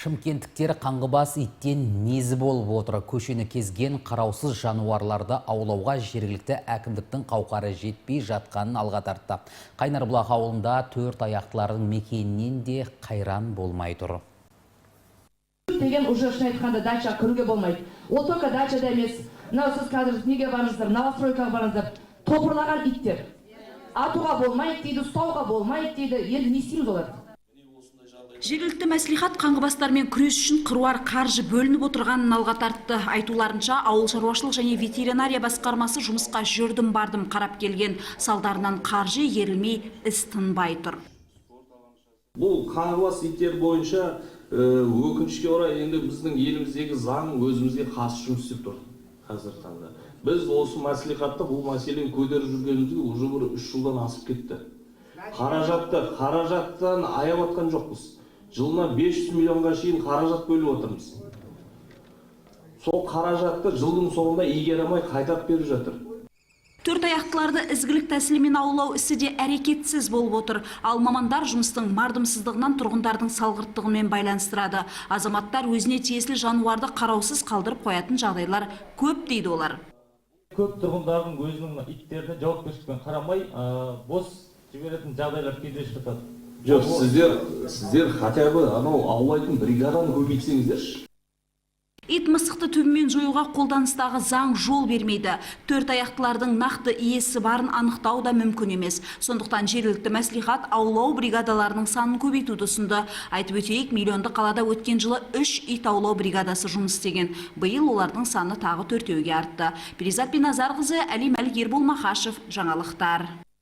Шымкенттіктер қаңғыбас иттен мезі болып отыр. Көшені кезген қараусыз жануарларды аулауға жергілікті әкімдіктің қауқары жетпей жатқанын алға тартты. Қайнарбұлақ ауылында 4 аяқтылардың мекенінен де қайран болмай тұр. Деген уже шын айтқанда дача кіруге болмайды. Ол только дачада емес. Мынау сіз қазір неге барыңыздар, новостройкаға барыңыздар. Топырлаған иттер. Атуға болмайды дейді, ұстауға болмайды дейді. Енді не істейміз оларды? Жергілікті мәслихат қаңғыбастармен күрес үшін қыруар қаржы бөлініп отырғанын алға тартты. Айтуларынша, ауыл шаруашылық және ветеринария басқармасы жұмысқа жүрдім бардым қарап келген. Салдарынан қаржы ерілмей іс тынбай тұр. Бұл қаңғыбас иттер бойынша өкінішке орай енді біздің еліміздегі заң өзімізге қарсы жұмыс істеп тұр. Қазір таңда біз осы мәслихатта бұл мәселені көтеріп жүргенімізге уже бір 3 жылдан асып кетті. Қаражаттан аяп атқан жоқпыз. Жылына 500 миллионға шейін қаражат бөліп отырмыз. Сол қаражатты жылдың соңында игеремей қайтарып беріп жатыр. 4 аяқтыларды ізгілік тәсілімен аулау ісі де әрекетсіз болып отыр. Ал мамандар жұмыстың мардымсыздығынан тұрғындардың салғырттығымен байланыстырады. Азаматтар өзіне тиесілі жануарды қараусыз қалдырып қоятын жағдайлар көп дейді олар. Көп тұрғындардың өзінің иттеріне жауапкершілікпен қарамай, бос жіберетін жағдайлар кездесіп жатады. Жоқ, сіздер хотя бы анау аулайтын бригаданы көбейтсеңіздерші. Ит мысықты түбімен жоюға қолданыстағы заң жол бермейді. 4 аяқтылардың нақты иесі барын анықтау да мүмкін емес. Сондықтан жергілікті мәслихат аулау бригадаларының санын көбейтуді ұсынды. Айтып өтейік, миллионды қалада өткен жылы 3 ит аулау бригадасы жұмыс істеген. Биыл олардың саны тағы 4-ге артты. Перизат Биназарқызы, Әлим Әлгербол Махашев, жаңалықтар.